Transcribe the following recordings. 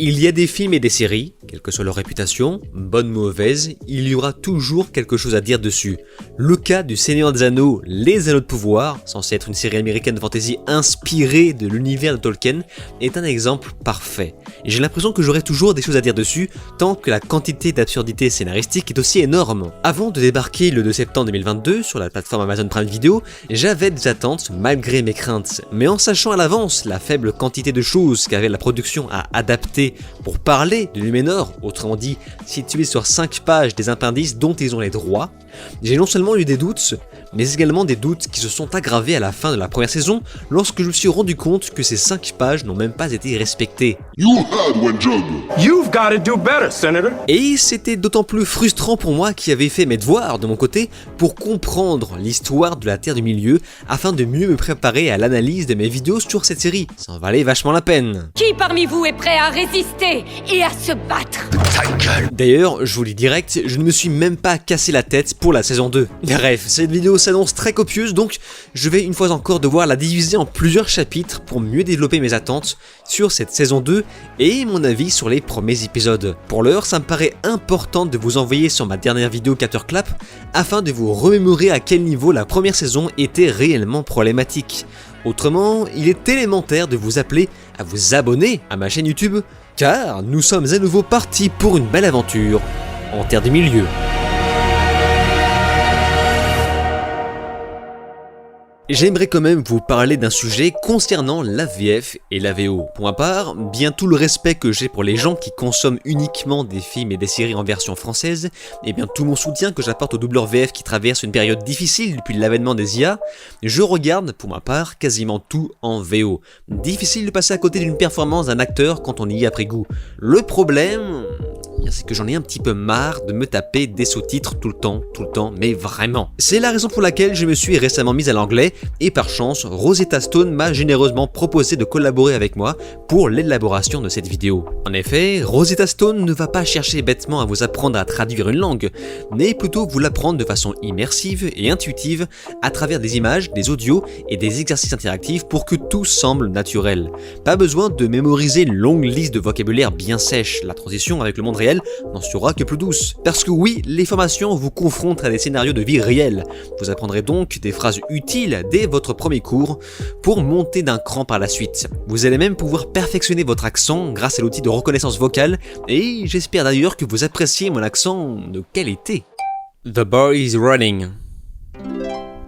Il y a des films et des séries, quelle que soit leur réputation, bonne ou mauvaise, il y aura toujours quelque chose à dire dessus. Le cas du Seigneur des Anneaux, Les Anneaux de Pouvoir, censé être une série américaine de fantasy inspirée de l'univers de Tolkien, est un exemple parfait. Et j'ai l'impression que j'aurai toujours des choses à dire dessus, tant que la quantité d'absurdité scénaristique est aussi énorme. Avant de débarquer le 2 septembre 2022 sur la plateforme Amazon Prime Video, j'avais des attentes malgré mes craintes. Mais en sachant à l'avance la faible quantité de choses qu'avait la production à adapter pour parler de Númenor, autrement dit situé sur 5 pages des appendices dont ils ont les droits, j'ai non seulement eu des doutes, mais également des doutes qui se sont aggravés à la fin de la première saison lorsque je me suis rendu compte que ces 5 pages n'ont même pas été respectées. You had one job. You've got to do better, Senator. Et c'était d'autant plus frustrant pour moi qui avais fait mes devoirs de mon côté pour comprendre l'histoire de la Terre du Milieu afin de mieux me préparer à l'analyse de mes vidéos sur cette série. Ça en valait vachement la peine. Qui parmi vous est prêt à résister et à se battre? Ta gueule. D'ailleurs, je vous le dis direct, je ne me suis même pas cassé la tête pour la saison 2. Bref, cette vidéo s'annonce très copieuse, donc je vais une fois encore devoir la diviser en plusieurs chapitres pour mieux développer mes attentes sur cette saison 2 et mon avis sur les premiers épisodes. Pour l'heure, ça me paraît important de vous envoyer sur ma dernière vidéo Capture Clap afin de vous remémorer à quel niveau la première saison était réellement problématique. Autrement, il est élémentaire de vous appeler à vous abonner à ma chaîne YouTube, car nous sommes à nouveau partis pour une belle aventure en Terre du Milieu. J'aimerais quand même vous parler d'un sujet concernant la VF et la VO. Pour ma part, bien tout le respect que j'ai pour les gens qui consomment uniquement des films et des séries en version française, et bien tout mon soutien que j'apporte aux doubleurs VF qui traversent une période difficile depuis l'avènement des IA, je regarde, pour ma part, quasiment tout en VO. Difficile de passer à côté d'une performance d'un acteur quand on y est après goût. Le problème, c'est que j'en ai un petit peu marre de me taper des sous-titres tout le temps, mais vraiment. C'est la raison pour laquelle je me suis récemment mise à l'anglais, et par chance, Rosetta Stone m'a généreusement proposé de collaborer avec moi pour l'élaboration de cette vidéo. En effet, Rosetta Stone ne va pas chercher bêtement à vous apprendre à traduire une langue, mais plutôt vous l'apprendre de façon immersive et intuitive à travers des images, des audios et des exercices interactifs pour que tout semble naturel. Pas besoin de mémoriser une longue liste de vocabulaire bien sèche, la transition avec le monde réel n'en sera que plus douce. Parce que oui, les formations vous confrontent à des scénarios de vie réels. Vous apprendrez donc des phrases utiles dès votre premier cours pour monter d'un cran par la suite. Vous allez même pouvoir perfectionner votre accent grâce à l'outil de reconnaissance vocale et j'espère d'ailleurs que vous appréciez mon accent de qualité. The boy is running.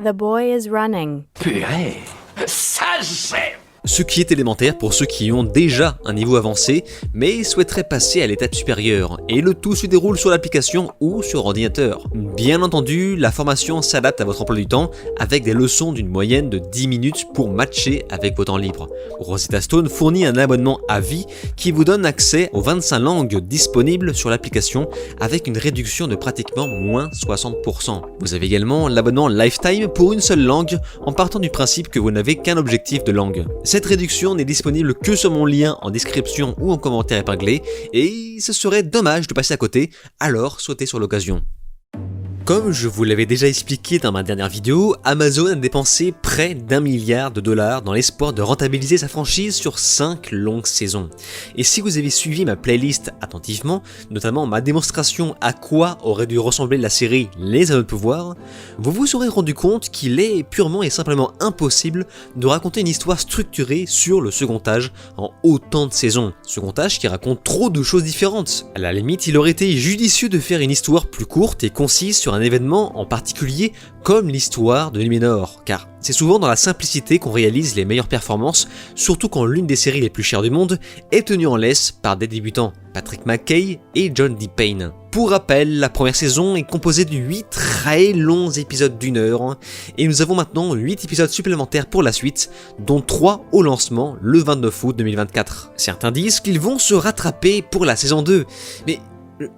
The boy is running. Purée. Ça, j'aime. Ce qui est élémentaire pour ceux qui ont déjà un niveau avancé, mais souhaiteraient passer à l'étape supérieure, et le tout se déroule sur l'application ou sur ordinateur. Bien entendu, la formation s'adapte à votre emploi du temps, avec des leçons d'une moyenne de 10 minutes pour matcher avec vos temps libres. Rosetta Stone fournit un abonnement à vie qui vous donne accès aux 25 langues disponibles sur l'application, avec une réduction de pratiquement moins 60%. Vous avez également l'abonnement Lifetime pour une seule langue, en partant du principe que vous n'avez qu'un objectif de langue. Cette réduction n'est disponible que sur mon lien en description ou en commentaire épinglé, et ce serait dommage de passer à côté, alors sautez sur l'occasion. Comme je vous l'avais déjà expliqué dans ma dernière vidéo, Amazon a dépensé près d'1 milliard de dollars dans l'espoir de rentabiliser sa franchise sur 5 longues saisons. Et si vous avez suivi ma playlist attentivement, notamment ma démonstration à quoi aurait dû ressembler la série Les Anneaux de Pouvoir, vous vous serez rendu compte qu'il est purement et simplement impossible de raconter une histoire structurée sur le second âge en autant de saisons. Second âge qui raconte trop de choses différentes. À la limite, il aurait été judicieux de faire une histoire plus courte et concise sur un événement en particulier comme l'histoire de Númenor, car c'est souvent dans la simplicité qu'on réalise les meilleures performances, surtout quand l'une des séries les plus chères du monde est tenue en laisse par des débutants, Patrick McKay et John D. Payne. Pour rappel, la première saison est composée de 8 très longs épisodes d'1 heure, et nous avons maintenant 8 épisodes supplémentaires pour la suite, dont 3 au lancement le 29 août 2024. Certains disent qu'ils vont se rattraper pour la saison 2, mais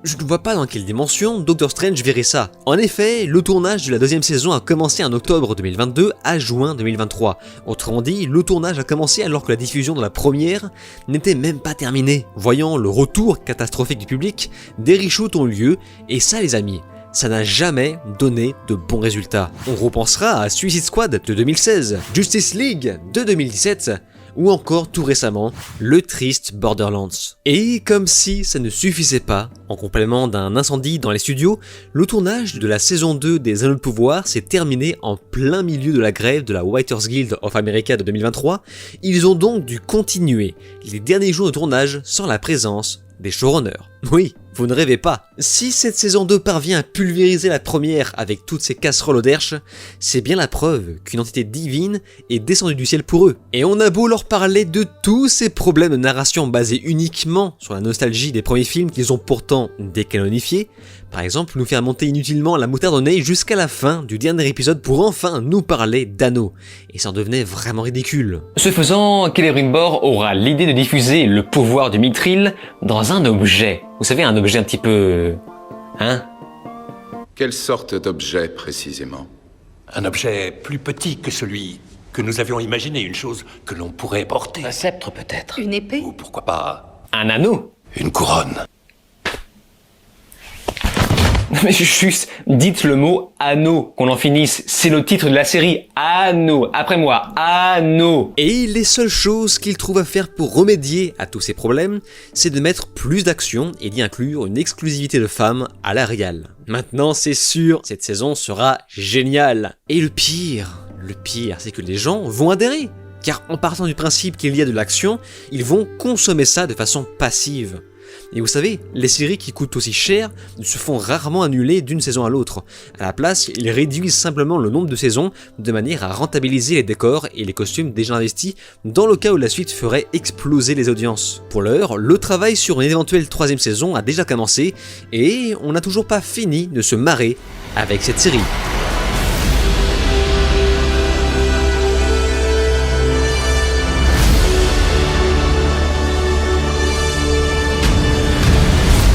je ne vois pas dans quelle dimension Doctor Strange verrait ça. En effet, le tournage de la deuxième saison a commencé en octobre 2022 à juin 2023. Autrement dit, le tournage a commencé alors que la diffusion de la première n'était même pas terminée. Voyant le retour catastrophique du public, des reshoots ont eu lieu, et ça les amis, ça n'a jamais donné de bons résultats. On repensera à Suicide Squad de 2016, Justice League de 2017, ou encore tout récemment, le triste Borderlands. Et comme si ça ne suffisait pas, en complément d'un incendie dans les studios, le tournage de la saison 2 des Anneaux de Pouvoir s'est terminé en plein milieu de la grève de la Writers Guild of America de 2023. Ils ont donc dû continuer les derniers jours de tournage sans la présence des showrunners. Oui, vous ne rêvez pas. Si cette saison 2 parvient à pulvériser la première avec toutes ces casseroles au derche, c'est bien la preuve qu'une entité divine est descendue du ciel pour eux. Et on a beau leur parler de tous ces problèmes de narration basés uniquement sur la nostalgie des premiers films qu'ils ont pourtant décanonifiés, par exemple nous faire monter inutilement la moutarde au nez jusqu'à la fin du dernier épisode pour enfin nous parler d'anneaux. Et ça en devenait vraiment ridicule. Ce faisant, Celebrimbor aura l'idée de diffuser le pouvoir du Mithril dans un objet. Vous savez, un objet un petit peu... Hein? Quelle sorte d'objet précisément? Un objet plus petit que celui que nous avions imaginé, une chose que l'on pourrait porter. Un sceptre peut-être. Une épée? Ou pourquoi pas Un anneau? une couronne. Mais juste, dites le mot anneau, qu'on en finisse. C'est le titre de la série. Anneau. Après moi, anneau. Et les seules choses qu'ils trouvent à faire pour remédier à tous ces problèmes, c'est de mettre plus d'action et d'y inclure une exclusivité de femmes à la réal. Maintenant, c'est sûr, cette saison sera géniale. Et le pire, c'est que les gens vont adhérer. Car en partant du principe qu'il y a de l'action, ils vont consommer ça de façon passive. Et vous savez, les séries qui coûtent aussi cher se font rarement annuler d'une saison à l'autre. À la place, ils réduisent simplement le nombre de saisons de manière à rentabiliser les décors et les costumes déjà investis dans le cas où la suite ferait exploser les audiences. Pour l'heure, le travail sur une éventuelle 3e saison a déjà commencé et on n'a toujours pas fini de se marrer avec cette série.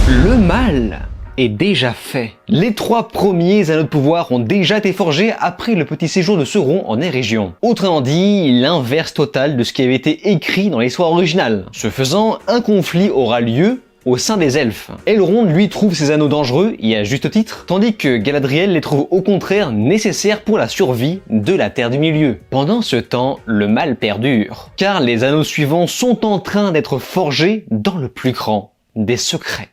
Le mal est déjà fait. Les 3 premiers anneaux de pouvoir ont déjà été forgés après le petit séjour de Sauron en Erégion. Autrement dit, l'inverse total de ce qui avait été écrit dans l'histoire originale. Ce faisant, un conflit aura lieu au sein des elfes. Elrond, lui, trouve ces anneaux dangereux, et à juste titre, tandis que Galadriel les trouve au contraire nécessaires pour la survie de la Terre du Milieu. Pendant ce temps, le mal perdure, car les anneaux suivants sont en train d'être forgés dans le plus grand des secrets.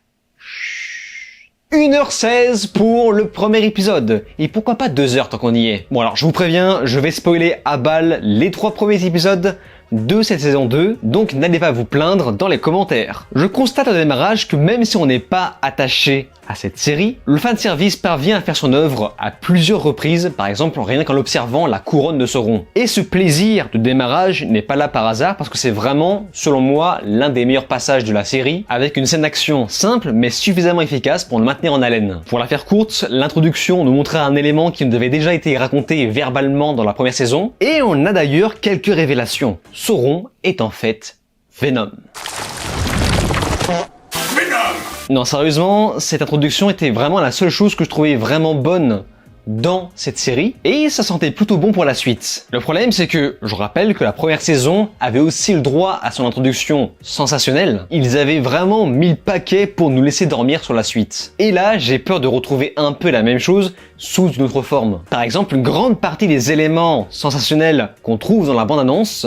1h16 pour le premier épisode. Et pourquoi pas 2h tant qu'on y est. Bon alors je vous préviens, je vais spoiler à balle les 3 premiers épisodes de cette saison 2, donc n'allez pas vous plaindre dans les commentaires. Je constate au démarrage que même si on n'est pas attaché à cette série, le fanservice parvient à faire son œuvre à plusieurs reprises, par exemple rien qu'en observant la couronne de Sauron. Et ce plaisir de démarrage n'est pas là par hasard parce que c'est vraiment, selon moi, l'un des meilleurs passages de la série, avec une scène d'action simple mais suffisamment efficace pour le maintenir en haleine. Pour la faire courte, l'introduction nous montrait un élément qui nous avait déjà été raconté verbalement dans la première saison, et on a d'ailleurs quelques révélations. Sauron est en fait Venom. Non, sérieusement, cette introduction était vraiment la seule chose que je trouvais vraiment bonne dans cette série, et ça sentait plutôt bon pour la suite. Le problème, c'est que, je rappelle que la première saison avait aussi le droit à son introduction sensationnelle. Ils avaient vraiment mis le paquet pour nous laisser dormir sur la suite. Et là, j'ai peur de retrouver un peu la même chose sous une autre forme. Par exemple, une grande partie des éléments sensationnels qu'on trouve dans la bande-annonce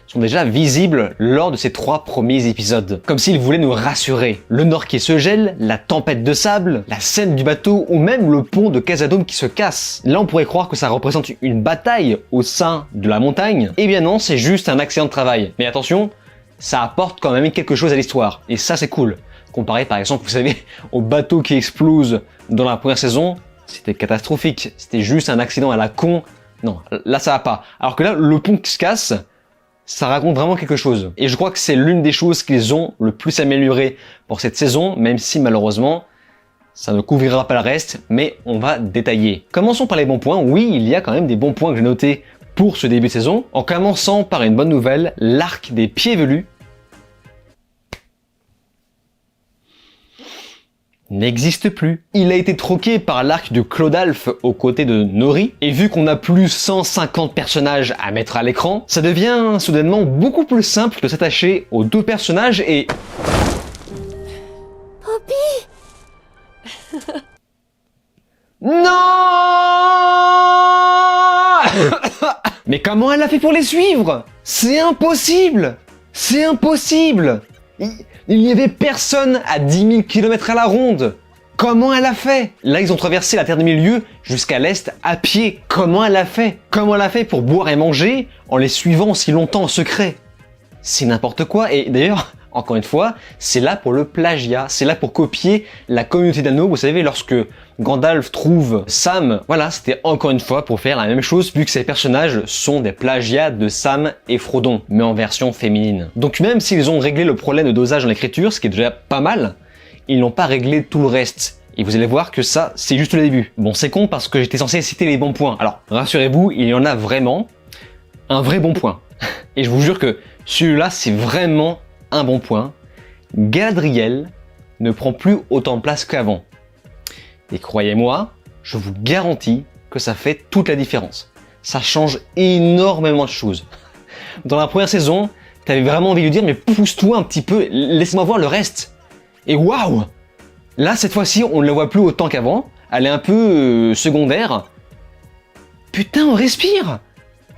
sont déjà visibles lors de ces 3 premiers épisodes. Comme s'ils voulaient nous rassurer. Le nord qui se gèle, la tempête de sable, la scène du bateau ou même le pont de Khazad-dûm qui se casse. Là on pourrait croire que ça représente une bataille au sein de la montagne. Eh bien non, c'est juste un accident de travail. Mais attention, ça apporte quand même quelque chose à l'histoire. Et ça c'est cool. Comparé par exemple, vous savez, au bateau qui explose dans la première saison, c'était catastrophique. C'était juste un accident à la con. Non, là ça va pas. Alors que là, le pont qui se casse, ça raconte vraiment quelque chose. Et je crois que c'est l'une des choses qu'ils ont le plus amélioré pour cette saison, même si malheureusement, ça ne couvrira pas le reste, mais on va détailler. Commençons par les bons points. Oui, il y a quand même des bons points que j'ai notés pour ce début de saison. En commençant par une bonne nouvelle, l'arc des pieds velus n'existe plus. Il a été troqué par l'arc de Clodalf aux côtés de Nori, et vu qu'on a plus 150 personnages à mettre à l'écran, ça devient soudainement beaucoup plus simple de s'attacher aux 2 personnages et... Poppy. Non. Mais Mais comment elle a fait pour les suivre? C'est impossible! C'est impossible! Il n'y avait personne à 10 000 km à la ronde! Comment elle a fait? Là, ils ont traversé la Terre du Milieu jusqu'à l'Est à pied. Comment elle a fait? Comment elle a fait pour boire et manger en les suivant si longtemps en secret? C'est n'importe quoi. Et d'ailleurs, encore une fois, c'est là pour le plagiat. C'est là pour copier la communauté d'anneaux. Vous savez, lorsque Gandalf trouve Sam, voilà, c'était encore une fois pour faire la même chose vu que ces personnages sont des plagiats de Sam et Frodon, mais en version féminine. Donc même s'ils ont réglé le problème de dosage dans l'écriture, ce qui est déjà pas mal, ils n'ont pas réglé tout le reste. Et vous allez voir que ça, c'est juste le début. Bon, c'est con parce que j'étais censé citer les bons points. Alors, rassurez-vous, il y en a vraiment un vrai bon point. Et je vous jure que celui-là, c'est vraiment un bon point. Galadriel ne prend plus autant de place qu'avant. Et croyez-moi, je vous garantis que ça fait toute la différence. Ça change énormément de choses. Dans la première saison, t'avais vraiment envie de lui dire, mais pousse-toi un petit peu, laisse-moi voir le reste. Et waouh! Là, cette fois-ci, on ne la voit plus autant qu'avant. Elle est un peu secondaire. Putain, on respire!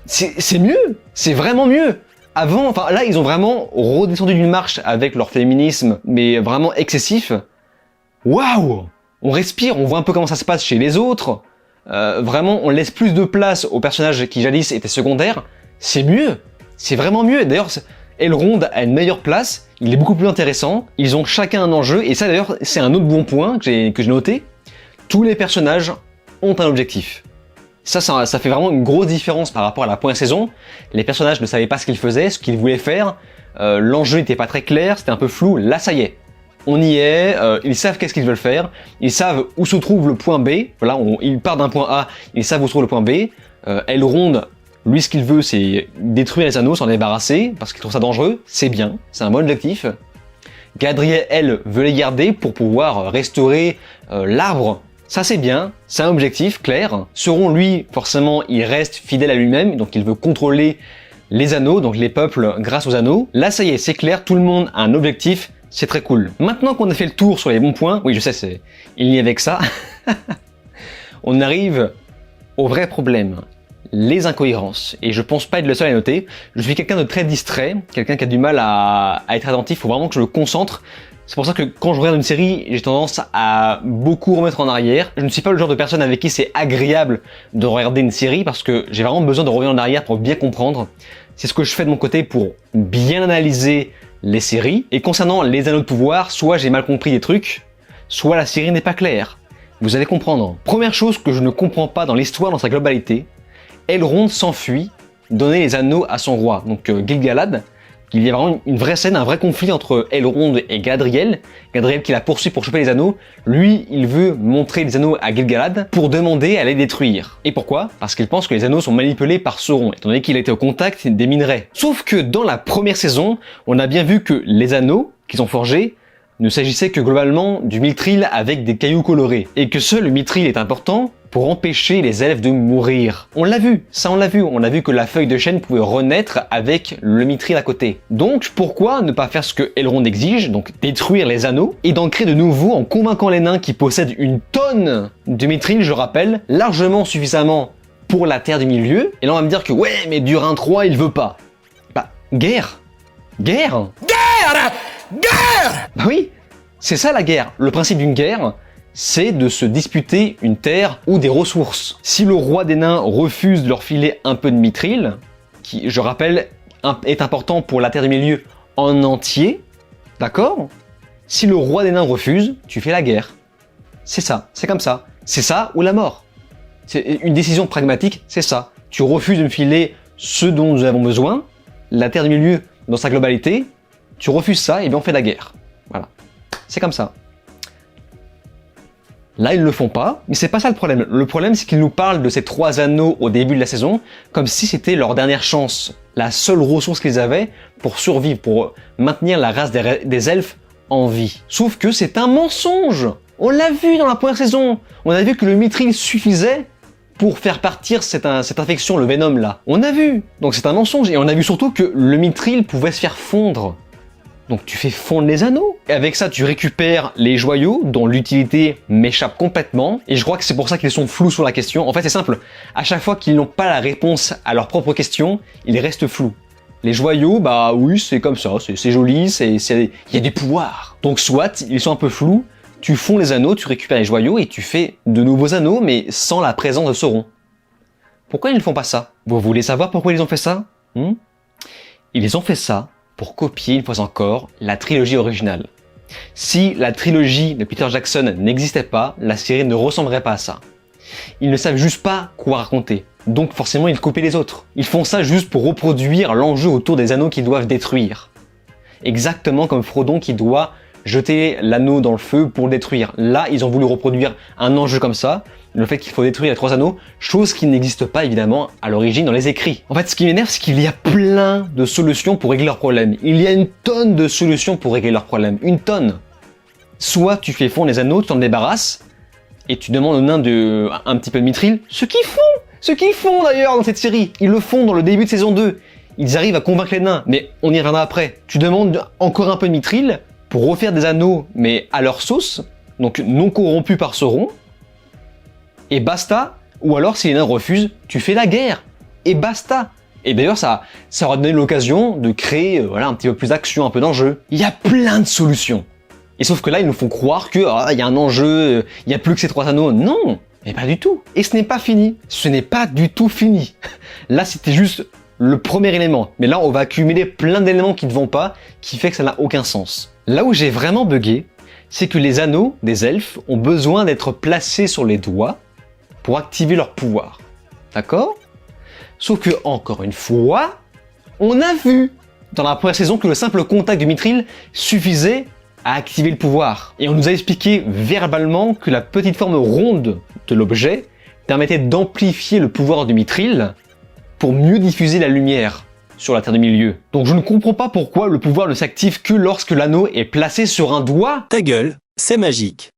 C'est mieux! C'est vraiment mieux! Avant, enfin là, ils ont vraiment redescendu d'une marche avec leur féminisme, mais vraiment excessif. Waouh! On respire, on voit un peu comment ça se passe chez les autres. Vraiment, on laisse plus de place aux personnages qui jadis étaient secondaires. C'est mieux! C'est vraiment mieux! D'ailleurs, Elrond a une meilleure place, il est beaucoup plus intéressant, ils ont chacun un enjeu, et ça d'ailleurs c'est un autre bon point que j'ai noté, tous les personnages ont un objectif. Ça fait vraiment une grosse différence par rapport à la première saison, les personnages ne savaient pas ce qu'ils faisaient, ce qu'ils voulaient faire, l'enjeu n'était pas très clair, c'était un peu flou, là ça y est, on y est, ils savent qu'est-ce qu'ils veulent faire, ils savent où se trouve le point B, voilà, ils partent d'un point A, ils savent où se trouve le point B, Elrond, lui, ce qu'il veut, c'est détruire les anneaux, s'en débarrasser, parce qu'il trouve ça dangereux. C'est bien, c'est un bon objectif. Galadriel, elle, veut les garder pour pouvoir restaurer l'arbre. Ça, c'est bien, c'est un objectif clair. Sauron, lui, forcément, il reste fidèle à lui-même, donc il veut contrôler les anneaux, donc les peuples, grâce aux anneaux. Là, ça y est, c'est clair, tout le monde a un objectif, c'est très cool. Maintenant qu'on a fait le tour sur les bons points, oui, je sais, il n'y avait que ça, on arrive au vrai problème. Les incohérences. Et je pense pas être le seul à noter. Je suis quelqu'un de très distrait, quelqu'un qui a du mal à être attentif, faut vraiment que je me concentre. C'est pour ça que quand je regarde une série, j'ai tendance à beaucoup remettre en arrière. Je ne suis pas le genre de personne avec qui c'est agréable de regarder une série parce que j'ai vraiment besoin de revenir en arrière pour bien comprendre. C'est ce que je fais de mon côté pour bien analyser les séries. Et concernant les anneaux de pouvoir, soit j'ai mal compris des trucs, soit la série n'est pas claire. Vous allez comprendre. Première chose que je ne comprends pas dans l'histoire dans sa globalité, Elrond s'enfuit, donner les anneaux à son roi, donc Gil-galad. Il y a vraiment une vraie scène, un vrai conflit entre Elrond et Galadriel. Galadriel qui la poursuit pour choper les anneaux. Lui, il veut montrer les anneaux à Gil-galad pour demander à les détruire. Et pourquoi? Parce qu'il pense que les anneaux sont manipulés par Sauron, étant donné qu'il a été au contact des minerais. Sauf que dans la première saison, on a bien vu que les anneaux qu'ils ont forgés ne s'agissait que globalement du mithril avec des cailloux colorés. Et que seul le mithril est important pour empêcher les elfes de mourir. On l'a vu, ça on l'a vu. On a vu que la feuille de chêne pouvait renaître avec le mithril à côté. Donc pourquoi ne pas faire ce que Elrond exige, donc détruire les anneaux, et d'en créer de nouveaux en convainquant les nains qui possèdent une tonne de mithril, je rappelle, largement suffisamment pour la Terre du Milieu. Et là on va me dire que ouais, mais Durin 3 il veut pas. Bah, guerre. Guerre. Guerre. Guerre. Bah oui, c'est ça la guerre. Le principe d'une guerre, c'est de se disputer une terre ou des ressources. Si le roi des nains refuse de leur filer un peu de mithril, qui, je rappelle, est important pour la Terre du Milieu en entier, d'accord? Si le roi des nains refuse, tu fais la guerre. C'est ça, c'est comme ça. C'est ça ou la mort. C'est une décision pragmatique, c'est ça. Tu refuses de me filer ce dont nous avons besoin, la Terre du Milieu dans sa globalité, tu refuses ça, et bien on fait la guerre. Voilà. C'est comme ça. Là, ils le font pas, mais c'est pas ça le problème. Le problème, c'est qu'ils nous parlent de ces 3 anneaux au début de la saison, comme si c'était leur dernière chance, la seule ressource qu'ils avaient pour survivre, pour maintenir la race des elfes en vie. Sauf que c'est un mensonge. On l'a vu dans la première saison. On a vu que le mithril suffisait pour faire partir cette infection, le Venom là. On a vu. Donc c'est un mensonge. Et on a vu surtout que le mithril pouvait se faire fondre. Donc tu fais fondre les anneaux. Et avec ça, tu récupères les joyaux dont l'utilité m'échappe complètement. Et je crois que c'est pour ça qu'ils sont flous sur la question. En fait, c'est simple. À chaque fois qu'ils n'ont pas la réponse à leur propre question, ils restent flous. Les joyaux, bah oui, c'est comme ça. C'est joli, il y a des pouvoirs. Donc soit, ils sont un peu flous. Tu fonds les anneaux, tu récupères les joyaux et tu fais de nouveaux anneaux, mais sans la présence de Sauron. Pourquoi ils ne font pas ça? Vous voulez savoir pourquoi ils ont fait ça? Ils ont fait ça pour copier une fois encore la trilogie originale. Si la trilogie de Peter Jackson n'existait pas, la série ne ressemblerait pas à ça. Ils ne savent juste pas quoi raconter, donc forcément ils copient les autres. Ils font ça juste pour reproduire l'enjeu autour des anneaux qu'ils doivent détruire. Exactement comme Frodon qui doit jeter l'anneau dans le feu pour le détruire. Là, ils ont voulu reproduire un enjeu comme ça, le fait qu'il faut détruire les 3 anneaux, chose qui n'existe pas évidemment à l'origine dans les écrits. En fait, ce qui m'énerve, c'est qu'il y a plein de solutions pour régler leurs problèmes. Il y a une tonne de solutions pour régler leurs problèmes. Une tonne. Soit tu fais fondre les anneaux, tu t'en débarrasses, et tu demandes aux nains un petit peu de mithril. Ce qu'ils font d'ailleurs dans cette série. Ils le font dans le début de saison 2. Ils arrivent à convaincre les nains, mais on y reviendra après. Tu demandes encore un peu de mithril pour refaire des anneaux, mais à leur sauce, donc non corrompus par Sauron, et basta. Ou alors, si les nains refusent, tu fais la guerre, et basta. Et d'ailleurs, ça aura donné l'occasion de créer un petit peu plus d'action, un peu d'enjeu. Il y a plein de solutions. Et sauf que là, ils nous font croire que il y a un enjeu, il n'y a plus que ces 3 anneaux. Non, mais pas du tout. Et ce n'est pas fini. Ce n'est pas du tout fini. Là, c'était juste le premier élément. Mais là, on va accumuler plein d'éléments qui ne vont pas, qui fait que ça n'a aucun sens. Là où j'ai vraiment bugué, c'est que les anneaux des elfes ont besoin d'être placés sur les doigts pour activer leur pouvoir. D'accord? Sauf que, encore une fois, on a vu dans la première saison que le simple contact du mithril suffisait à activer le pouvoir. Et on nous a expliqué verbalement que la petite forme ronde de l'objet permettait d'amplifier le pouvoir du mithril pour mieux diffuser la lumière sur la Terre du Milieu. Donc je ne comprends pas pourquoi le pouvoir ne s'active que lorsque l'anneau est placé sur un doigt. Ta gueule, c'est magique.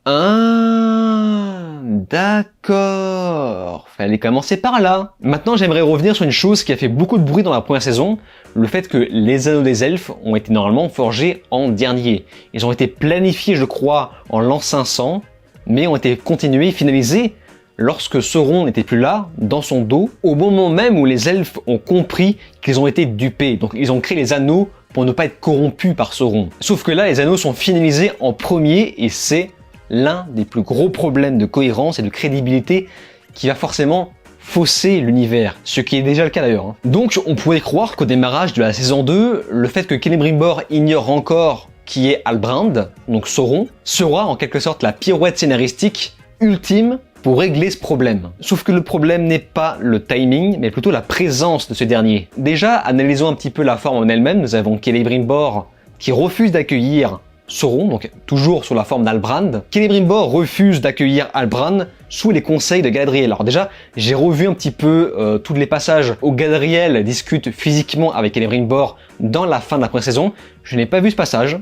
Ah, d'accord. Fallait commencer par là. Maintenant, j'aimerais revenir sur une chose qui a fait beaucoup de bruit dans la première saison, le fait que les anneaux des elfes ont été normalement forgés en dernier. Ils ont été planifiés, je crois, en l'an 500, mais ont été continués, finalisés lorsque Sauron n'était plus là, dans son dos, au moment même où les elfes ont compris qu'ils ont été dupés. Donc ils ont créé les anneaux pour ne pas être corrompus par Sauron. Sauf que là, les anneaux sont finalisés en premier et c'est l'un des plus gros problèmes de cohérence et de crédibilité qui va forcément fausser l'univers, ce qui est déjà le cas d'ailleurs. Donc on pourrait croire qu'au démarrage de la saison 2, le fait que Celebrimbor ignore encore qui est Halbrand, donc Sauron, sera en quelque sorte la pirouette scénaristique ultime pour régler ce problème. Sauf que le problème n'est pas le timing, mais plutôt la présence de ce dernier. Déjà, analysons un petit peu la forme en elle-même. Nous avons Celebrimbor qui refuse d'accueillir Sauron, donc toujours sous la forme d'Halbrand. Celebrimbor refuse d'accueillir Halbrand sous les conseils de Galadriel. Alors déjà, j'ai revu un petit peu tous les passages où Galadriel discute physiquement avec Celebrimbor dans la fin de la première saison. Je n'ai pas vu ce passage,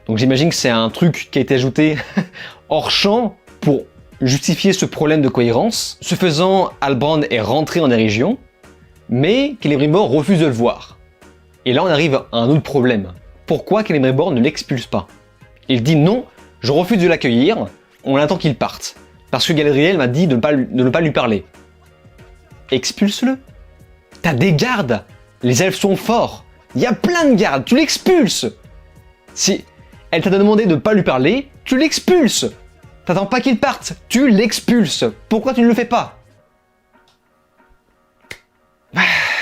donc j'imagine que c'est un truc qui a été ajouté hors champ pour justifier ce problème de cohérence. Ce faisant, Halbrand est rentré dans les régions, mais Celebrimbor refuse de le voir. Et là on arrive à un autre problème. Pourquoi Celebrimbor ne l'expulse pas? Il dit non, je refuse de l'accueillir, on attend qu'il parte. Parce que Galadriel m'a dit de ne pas lui parler. Expulse-le. T'as des gardes, les elfes sont forts, il y a plein de gardes, tu l'expulses. Si elle t'a demandé de ne pas lui parler, tu l'expulses. T'attends pas qu'il parte, tu l'expulses. Pourquoi tu ne le fais pas?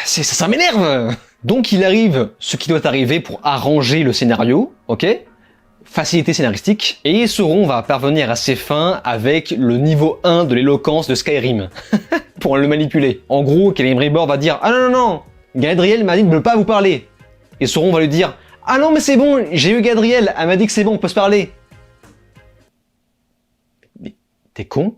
Ça m'énerve. Donc il arrive ce qui doit arriver pour arranger le scénario, ok? Facilité scénaristique. Et Sauron va parvenir à ses fins avec le niveau 1 de l'éloquence de Skyrim. Pour le manipuler. En gros, Celebrimbor va dire « Ah non, non, non, Galadriel m'a dit de ne pas vous parler. » Et Sauron va lui dire « Ah non, mais c'est bon, j'ai eu Galadriel, elle m'a dit que c'est bon, on peut se parler. » Mais t'es con?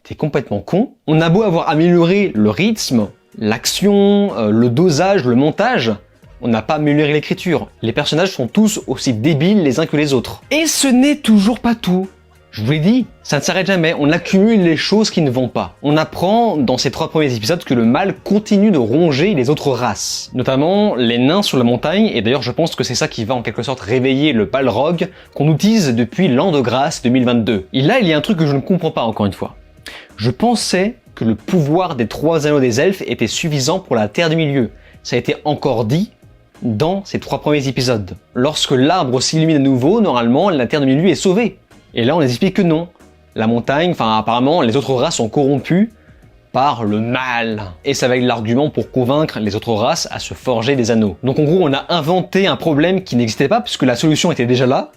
T'es complètement con? On a beau avoir amélioré le rythme, l'action, le dosage, le montage, on n'a pas amélioré l'écriture. Les personnages sont tous aussi débiles les uns que les autres. Et ce n'est toujours pas tout. Je vous l'ai dit, ça ne s'arrête jamais, on accumule les choses qui ne vont pas. On apprend dans ces 3 premiers épisodes que le mal continue de ronger les autres races, notamment les nains sur la montagne, et d'ailleurs je pense que c'est ça qui va en quelque sorte réveiller le Balrog qu'on utilise depuis l'an de grâce 2022. Et là il y a un truc que je ne comprends pas encore une fois. Je pensais que le pouvoir des 3 anneaux des elfes était suffisant pour la Terre du Milieu. Ça a été encore dit dans ces 3 premiers épisodes. Lorsque l'arbre s'illumine à nouveau, normalement la Terre du Milieu est sauvée. Et là, on les explique que non. La montagne, enfin apparemment, les autres races sont corrompues par le mal. Et ça va être l'argument pour convaincre les autres races à se forger des anneaux. Donc en gros, on a inventé un problème qui n'existait pas puisque la solution était déjà là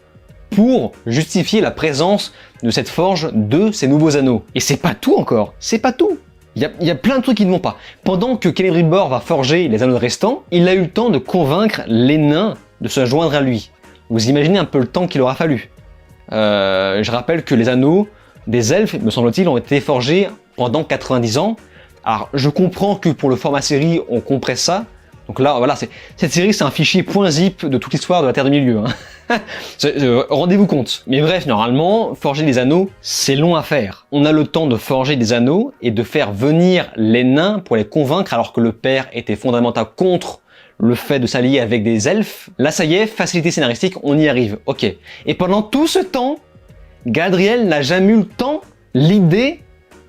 pour justifier la présence de cette forge de ces nouveaux anneaux. Et c'est pas tout encore, c'est pas tout. Il y a plein de trucs qui ne vont pas. Pendant que Celebrimbor va forger les anneaux restants, il a eu le temps de convaincre les nains de se joindre à lui. Vous imaginez un peu le temps qu'il aura fallu. Je rappelle que les anneaux des elfes, me semble-t-il, ont été forgés pendant 90 ans. Alors, je comprends que pour le format série, on compresse ça. Donc là, voilà, cette série, c'est un fichier .zip de toute l'histoire de la Terre du Milieu. Hein. Rendez-vous compte. Mais bref, normalement, forger des anneaux, c'est long à faire. On a le temps de forger des anneaux et de faire venir les nains pour les convaincre alors que le père était fondamental contre le fait de s'allier avec des elfes. Là, ça y est, facilité scénaristique, on y arrive. Ok. Et pendant tout ce temps, Galadriel n'a jamais eu le temps, l'idée,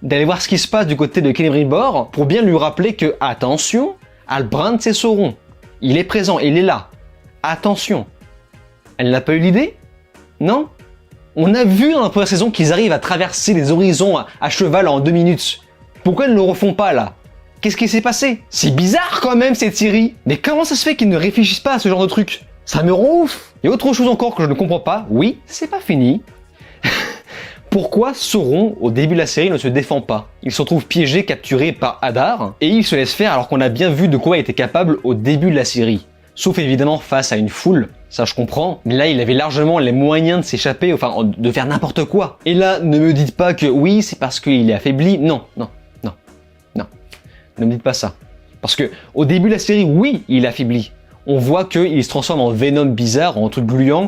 d'aller voir ce qui se passe du côté de Celebrimbor pour bien lui rappeler que, attention, Halbrand c'est Sauron. Il est présent, il est là. Attention. Elle n'a pas eu l'idée? Non? On a vu dans la première saison qu'ils arrivent à traverser les horizons à cheval en 2 minutes. Pourquoi ils ne le refont pas là? Qu'est-ce qui s'est passé? C'est bizarre quand même cette série. Mais comment ça se fait qu'ils ne réfléchissent pas à ce genre de truc? Ça me rend ouf. Et autre chose encore que je ne comprends pas, oui, c'est pas fini. Pourquoi Sauron, au début de la série, ne se défend pas? Il se retrouve piégé, capturé par Hadar, et il se laisse faire alors qu'on a bien vu de quoi il était capable au début de la série. Sauf évidemment face à une foule, ça je comprends, mais là il avait largement les moyens de s'échapper, enfin de faire n'importe quoi. Et là, ne me dites pas que oui, c'est parce qu'il est affaibli, non. Ne me dites pas ça. Parce que au début de la série, oui, il est affaibli. On voit qu'il se transforme en Venom bizarre, en truc gluant,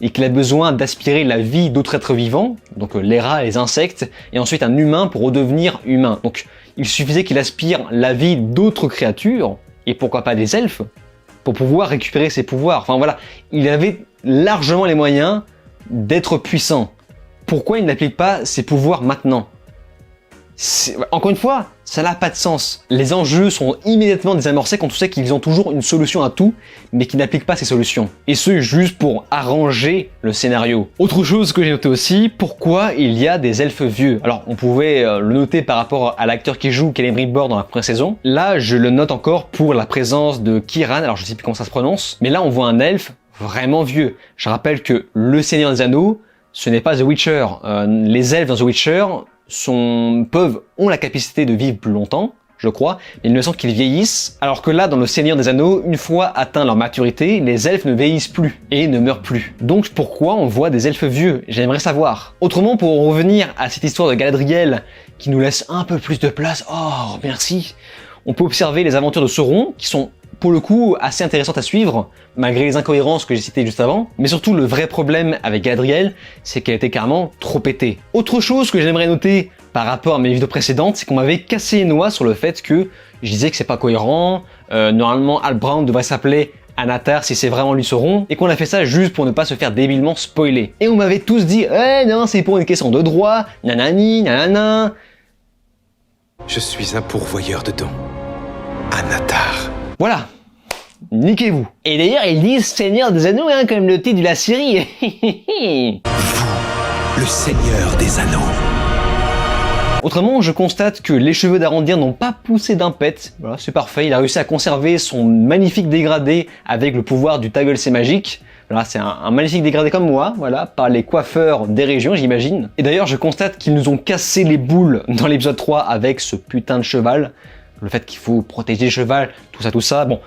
et qu'il a besoin d'aspirer la vie d'autres êtres vivants, donc les rats, les insectes, et ensuite un humain pour redevenir humain. Donc il suffisait qu'il aspire la vie d'autres créatures, et pourquoi pas des elfes, pour pouvoir récupérer ses pouvoirs. Enfin voilà, il avait largement les moyens d'être puissant. Pourquoi il n'applique pas ses pouvoirs maintenant? Encore une fois, ça n'a pas de sens. Les enjeux sont immédiatement désamorcés quand on sait qu'ils ont toujours une solution à tout, mais qu'ils n'appliquent pas ces solutions. Et ce, juste pour arranger le scénario. Autre chose que j'ai noté aussi, pourquoi il y a des elfes vieux? Alors, on pouvait le noter par rapport à l'acteur qui joue Celebrimbor dans la première saison. Là, je le note encore pour la présence de Kiran, alors je sais plus comment ça se prononce, mais là on voit un elfe vraiment vieux. Je rappelle que le Seigneur des Anneaux, ce n'est pas The Witcher. Les elfes dans The Witcher ont la capacité de vivre plus longtemps, je crois, mais il me semble qu'ils vieillissent, alors que là, dans le Seigneur des Anneaux, une fois atteint leur maturité, les elfes ne vieillissent plus et ne meurent plus. Donc pourquoi on voit des elfes vieux? J'aimerais savoir. Autrement, pour revenir à cette histoire de Galadriel, qui nous laisse un peu plus de place, oh merci, on peut observer les aventures de Sauron, qui sont pour le coup assez intéressantes à suivre, malgré les incohérences que j'ai citées juste avant, mais surtout le vrai problème avec Galadriel, c'est qu'elle était carrément trop pétée. Autre chose que j'aimerais noter par rapport à mes vidéos précédentes, c'est qu'on m'avait cassé les noix sur le fait que je disais que c'est pas cohérent, normalement Halbrand devrait s'appeler Anatar si c'est vraiment lui Sauron, et qu'on a fait ça juste pour ne pas se faire débilement spoiler. Et on m'avait tous dit « Eh non, c'est pour une question de droit, nanani, nanana ». Je suis un pourvoyeur de dons. Anatar. Voilà, niquez-vous. Et d'ailleurs, ils disent Seigneur des Anneaux, hein, comme le titre de la série. Le Seigneur des Anneaux. Autrement, je constate que les cheveux d'Arondir n'ont pas poussé d'un pet. Voilà, c'est parfait, il a réussi à conserver son magnifique dégradé avec le pouvoir du Taggle c'est magique. Voilà, c'est un magnifique dégradé comme moi, voilà, par les coiffeurs des régions, j'imagine. Et d'ailleurs, je constate qu'ils nous ont cassé les boules dans l'épisode 3 avec ce putain de cheval. Le fait qu'il faut protéger le cheval, tout ça. Bon,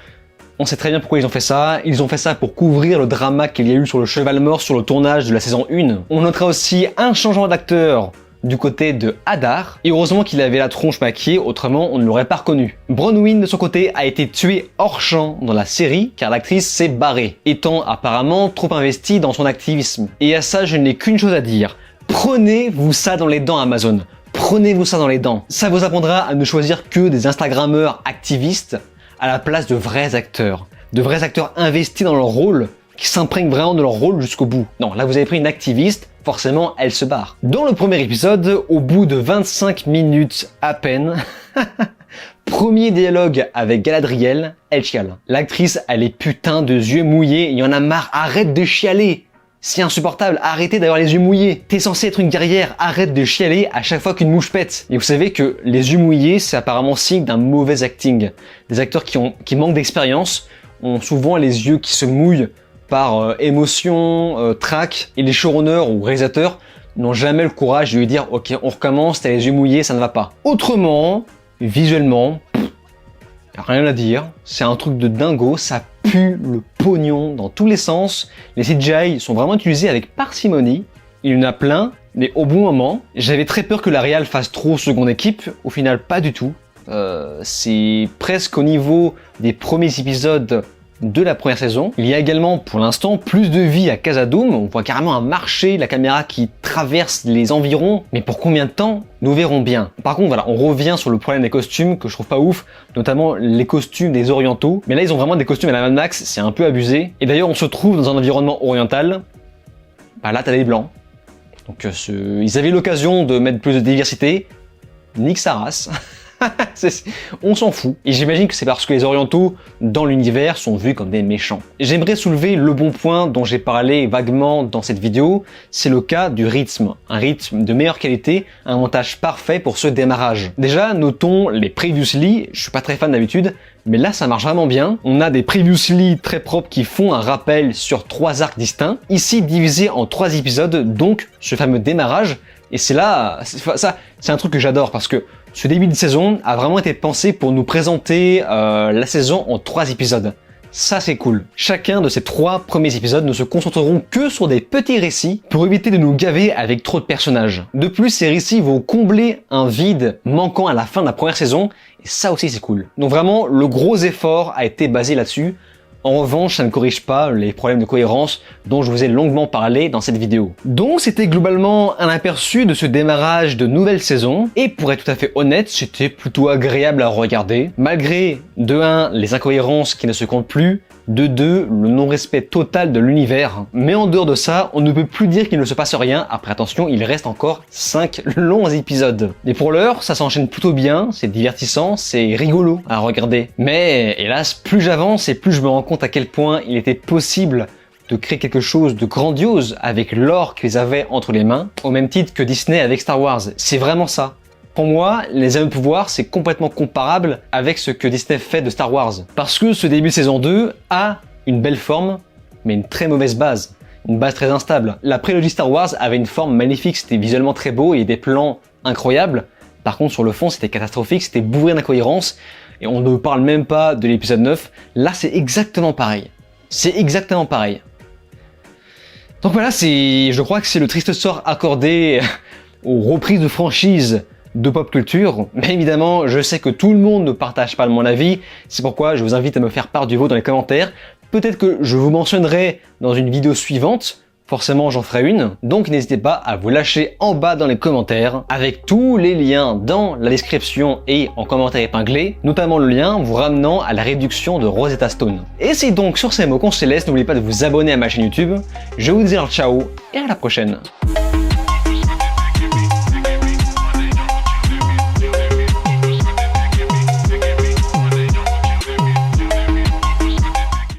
on sait très bien pourquoi ils ont fait ça. Ils ont fait ça pour couvrir le drama qu'il y a eu sur le cheval mort sur le tournage de la saison 1. On notera aussi un changement d'acteur du côté de Hadar. Et heureusement qu'il avait la tronche maquillée, autrement on ne l'aurait pas reconnu. Bronwyn de son côté a été tuée hors champ dans la série car l'actrice s'est barrée, étant apparemment trop investie dans son activisme. Et à ça je n'ai qu'une chose à dire, prenez-vous ça dans les dents Amazon. Prenez-vous ça dans les dents. Ça vous apprendra à ne choisir que des Instagrammeurs activistes à la place de vrais acteurs. De vrais acteurs investis dans leur rôle, qui s'imprègnent vraiment de leur rôle jusqu'au bout. Non, là vous avez pris une activiste, forcément elle se barre. Dans le premier épisode, au bout de 25 minutes à peine, premier dialogue avec Galadriel, elle chiale. L'actrice a les putains de yeux mouillés, il y en a marre, arrête de chialer. C'est insupportable, arrêtez d'avoir les yeux mouillés. T'es censé être une guerrière, arrête de chialer à chaque fois qu'une mouche pète. Et vous savez que les yeux mouillés, c'est apparemment signe d'un mauvais acting. Des acteurs qui manquent d'expérience ont souvent les yeux qui se mouillent par émotion, trac, et les showrunners ou réalisateurs n'ont jamais le courage de lui dire « Ok, on recommence, t'as les yeux mouillés, ça ne va pas ». Autrement, visuellement, rien à dire, c'est un truc de dingo, ça pue le pognon dans tous les sens. Les CGI sont vraiment utilisés avec parcimonie, il y en a plein, mais au bon moment. J'avais très peur que la réal fasse trop seconde équipe, au final pas du tout. C'est presque au niveau des premiers épisodes de la première saison. Il y a également pour l'instant plus de vie à Khazad-dûm, on voit carrément un marché, la caméra qui traverse les environs, mais pour combien de temps? Nous verrons bien. Par contre voilà, on revient sur le problème des costumes que je trouve pas ouf, notamment les costumes des orientaux, mais là ils ont vraiment des costumes à la Mad Max, c'est un peu abusé. Et d'ailleurs on se trouve dans un environnement oriental, bah là t'as des blancs, donc ils avaient l'occasion de mettre plus de diversité, nique sa race. On s'en fout. Et j'imagine que c'est parce que les orientaux, dans l'univers, sont vus comme des méchants. J'aimerais soulever le bon point dont j'ai parlé vaguement dans cette vidéo, c'est le cas du rythme. Un rythme de meilleure qualité, un montage parfait pour ce démarrage. Déjà, notons les previously, je suis pas très fan d'habitude, mais là ça marche vraiment bien. On a des previously très propres qui font un rappel sur 3 arcs distincts, ici divisés en 3 épisodes, donc ce fameux démarrage. Et c'est là, ça c'est un truc que j'adore parce que ce début de saison a vraiment été pensé pour nous présenter la saison en 3 épisodes. Ça c'est cool. Chacun de ces 3 premiers épisodes ne se concentreront que sur des petits récits pour éviter de nous gaver avec trop de personnages. De plus, ces récits vont combler un vide manquant à la fin de la première saison et ça aussi c'est cool. Donc vraiment, le gros effort a été basé là-dessus. En revanche, ça ne corrige pas les problèmes de cohérence dont je vous ai longuement parlé dans cette vidéo. Donc c'était globalement un aperçu de ce démarrage de nouvelle saison, et pour être tout à fait honnête, c'était plutôt agréable à regarder, malgré de 1 les incohérences qui ne se comptent plus, de 2 le non-respect total de l'univers. Mais en dehors de ça, on ne peut plus dire qu'il ne se passe rien, après attention, il reste encore 5 longs épisodes. Et pour l'heure, ça s'enchaîne plutôt bien, c'est divertissant, c'est rigolo à regarder. Mais hélas, plus j'avance et plus je me rends compte à quel point il était possible de créer quelque chose de grandiose avec l'or qu'ils avaient entre les mains, au même titre que Disney avec Star Wars. C'est vraiment ça. Pour moi, les Anneaux de pouvoir, c'est complètement comparable avec ce que Disney fait de Star Wars. Parce que ce début de saison 2 a une belle forme, mais une très mauvaise base. Une base très instable. La prélogie Star Wars avait une forme magnifique, c'était visuellement très beau et des plans incroyables. Par contre, sur le fond, c'était catastrophique, c'était bourré d'incohérences. Et on ne parle même pas de l'épisode 9. Là, c'est exactement pareil. C'est exactement pareil. Donc voilà, je crois que c'est le triste sort accordé aux reprises de franchises de pop culture, mais évidemment je sais que tout le monde ne partage pas mon avis, c'est pourquoi je vous invite à me faire part du vôtre dans les commentaires. Peut-être que je vous mentionnerai dans une vidéo suivante, forcément j'en ferai une, donc n'hésitez pas à vous lâcher en bas dans les commentaires, avec tous les liens dans la description et en commentaire épinglé, notamment le lien vous ramenant à la réduction de Rosetta Stone. Et c'est donc sur ces mots qu'on se laisse, n'oubliez pas de vous abonner à ma chaîne YouTube, je vous dis alors ciao et à la prochaine.